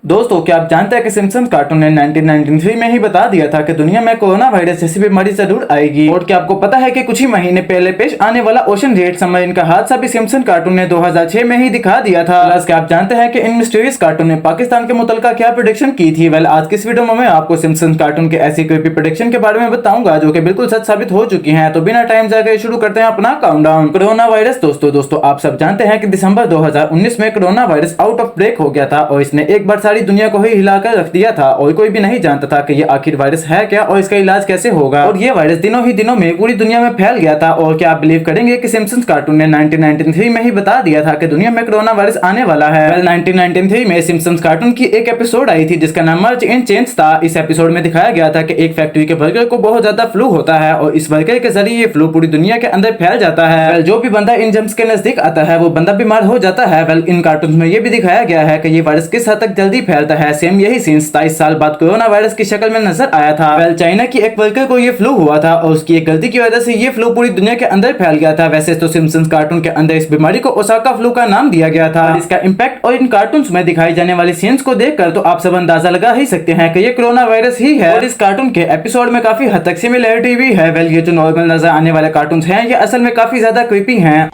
दोस्तों, क्या आप जानते हैं कि सिम्पसन्स कार्टून ने 1993 में ही बता दिया था कि दुनिया में कोरोना वायरस जैसी बीमारी जरूर आएगी। और क्या आपको पता है कि कुछ ही महीने पहले पेश आने वाला ओशन रेड सबमरीन का हादसा भी सिम्पसन कार्टून ने 2006 में ही दिखा दिया था। प्लस क्या आप जानते हैं कि इन मिस्टीरियस कार्टून ने पाकिस्तान के मुतल्लिका क्या प्रेडिक्शन की थी? वेल, आज की इस वीडियो में मैं आपको सिम्पसन कार्टून के ऐसी क्रीपी प्रेडिक्शन के बारे में बताऊंगा जो कि बिल्कुल सच साबित हो चुकी है। तो बिना टाइम जाकर शुरू करते हैं अपना काउंटडाउन। कोरोना वायरस दोस्तों आप सब जानते हैं कि दिसंबर 2019 में corona virus out of break हो गया था और इसने एक बार सारी दुनिया को ही हिलाकर रख दिया था और कोई भी नहीं जानता था कि ये आखिर वायरस है क्या और इसका इलाज कैसे होगा। और ये वायरस दिनों ही दिनों में पूरी दुनिया में फैल गया था। और क्या आप बिलीव करेंगे कि सिम्पसन्स कार्टून ने 1993 में ही बता दिया था कि दुनिया में कोरोना वायरस आने वाला है। वेल, 1993 में सिम्पसन्स कार्टून की एक एपिसोड आई थी जिसका नाम मर्ज इन चेंज था। इस एपिसोड में दिखाया गया था कि एक फैक्ट्री के वर्कर को बहुत ज्यादा फ्लू होता है और इस वर्कर के जरिए ये फ्लू पूरी दुनिया के अंदर फैल जाता है। वेल, जो भी बंदा इन जम्स के नजदीक आता है वो बंदा बीमार हो जाता है। वेल, इन कार्टून में ये भी दिखाया गया है कि ये वायरस किस हद तक जल्दी फैलता है। सेम यही सीन 27 साल बाद कोरोना वायरस की शक्ल में नजर आया था। वेल, चाइना की एक वर्कर को ये फ्लू हुआ था और उसकी एक गलती की वजह से ये फ्लू पूरी दुनिया के अंदर फैल गया था। वैसे तो सिम्पसन्स कार्टून के अंदर इस बीमारी को ओसाका फ्लू का नाम दिया गया था। इसका इम्पैक्ट और इन कार्टून्स में दिखाई जाने वाली सीन्स को देखकर तो आप सब अंदाजा लगा ही सकते हैं कि ये कोरोना वायरस ही है। और इस कार्टून के एपिसोड में काफी हद तक सिमिलरिटी भी है। वेल, ये जो नॉर्मल नजर आने वाले कार्टून्स हैं ये असल में काफी ज्यादा क्रीपी हैं।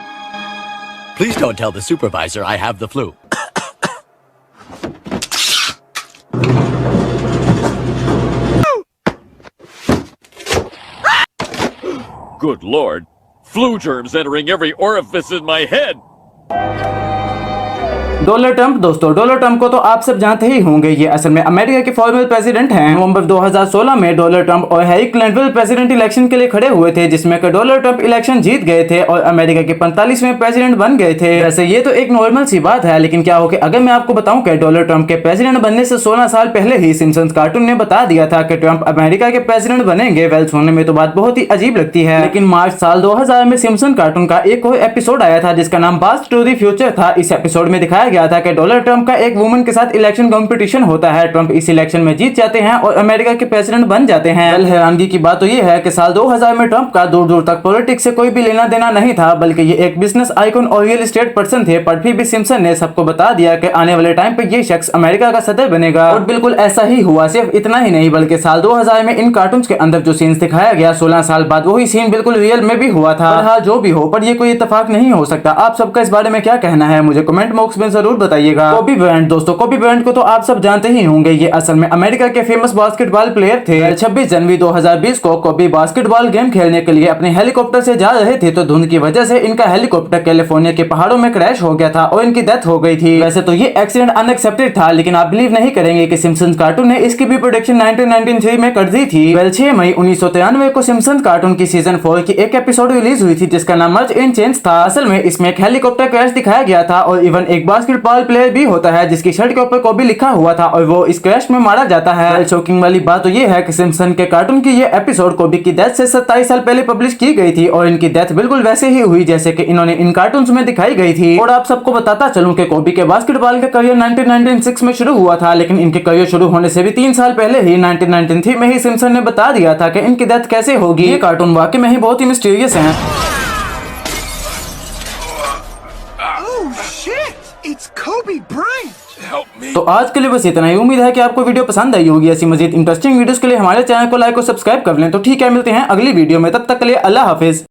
Please don't tell the supervisor I have the flu. Good Lord, flu germs entering every orifice in my head. Donald Trump Donald Trump को तो आप सब जानते ही होंगे। ये असल में अमेरिका के फॉर्मर प्रेसिडेंट हैं। नवंबर 2016 में डोनाल्ड ट्रंप और हैरी क्लिंटन प्रेसिडेंट इलेक्शन के लिए खड़े हुए थे जिसमें डोनाल्ड ट्रंप इलेक्शन जीत गए थे और अमेरिका के 45वें प्रेसिडेंट बन गए थे। वैसे ये तो एक नॉर्मल सी बात है, लेकिन क्या हो कि अगर मैं आपको बताऊं कि डोनाल्ड ट्रंप के प्रेसिडेंट बनने से 16 साल पहले ही सिम्पसन्स कार्टून ने बता दिया था कि ट्रंप अमेरिका के प्रेसिडेंट बनेंगे। वेल, सुनने में तो बात बहुत ही अजीब लगती है, लेकिन मार्च साल 2000 में सिम्पसन कार्टून का एक और एपिसोड आया था जिसका नाम पास्ट टू द फ्यूचर था। इस एपिसोड में दिखाया गया था कि डोनाल्ड ट्रंप का एक वुमन के साथ इलेक्शन कंपटीशन होता है। ट्रंप इस इलेक्शन में जीत जाते हैं और अमेरिका के प्रेसिडेंट बन जाते हैं। वेल, हैरानगी की बात तो ये है कि साल 2000 में ट्रंप का दूर दूर तक पॉलिटिक्स से कोई भी लेना देना नहीं था, बल्कि ये एक बिजनेस आइकन और रियल एस्टेट पर्सन थे। पर फिर भी सिम्पसन ने सबको बता दिया कि आने वाले टाइम पे ये शख्स अमेरिका का सदर बनेगा और बिल्कुल ऐसा ही हुआ। सिर्फ इतना ही नहीं बल्कि साल 2000 में इन कार्टून्स के अंदर जो सीन्स दिखाया गया 16 साल बाद वही सीन बिल्कुल रियल में भी हुआ था। हाँ, जो भी हो, पर ये कोई इत्तेफाक नहीं हो सकता। आप सबका इस बारे में क्या कहना है मुझे कमेंट बॉक्स में जरूर बताइएगा। कोबी ब्रायंट कोबी ब्रायंट को तो आप सब जानते ही होंगे। ये असल में अमेरिका के फेमस बास्केटबॉल प्लेयर थे। 26 जनवरी 2020 को कोबी बास्केटबॉल गेम खेलने के लिए अपने हेलीकॉप्टर से जा रहे थे तो धुंध की वजह से इनका हेलीकॉप्टर कैलिफोर्निया के पहाड़ों में क्रैश हो गया था और इनकी डेथ हो गई थी। वैसे तो ये एक्सीडेंट अनएक्सेप्टेड था, लेकिन आप बिलीव नहीं करेंगे कि सिम्पसन्स कार्टून ने इसकी भी प्रोडक्शन 1993 में कर दी थी। वेल, 6 मई 1993 को सिम्पसन्स कार्टून की सीजन 4 की एक एपिसोड रिलीज हुई थी जिसका नाम मर्ज इन चेंज था। असल में इसमें एक हेलीकॉप्टर क्रैश दिखाया गया था और इवन एक बास्केटबॉल प्लेयर भी होता है जिसकी शर्ट के ऊपर कोबी लिखा हुआ था और वो इस क्रैश में मारा जाता है। शॉकिंग वाली बात तो ये है कि सिम्पसन के कार्टून की ये एपिसोड कोबी की डेथ से 27 साल पहले पब्लिश की गई थी और इनकी डेथ बिल्कुल वैसे ही हुई जैसे कि इन्होंने इन कार्टून्स में दिखाई गई थी। और आप सबको बताता चलूं कि कोबी के बास्केटबॉल का करियर 1996 में शुरू हुआ था, लेकिन इनके करियर शुरू होने से भी 3 साल पहले ही 1993 में ही सिम्पसन ने बता दिया था कि इनकी डेथ कैसे होगी। ये कार्टून वाकई में ही बहुत ही मिस्टीरियस है। तो आज के लिए बस इतना ही। उम्मीद है कि आपको वीडियो पसंद आई होगी। ऐसी मजीद इंटरेस्टिंग वीडियोस के लिए हमारे चैनल को लाइक और सब्सक्राइब कर लें। तो ठीक है, मिलते हैं अगली वीडियो में, तब तक के लिए अल्लाह हाफिज।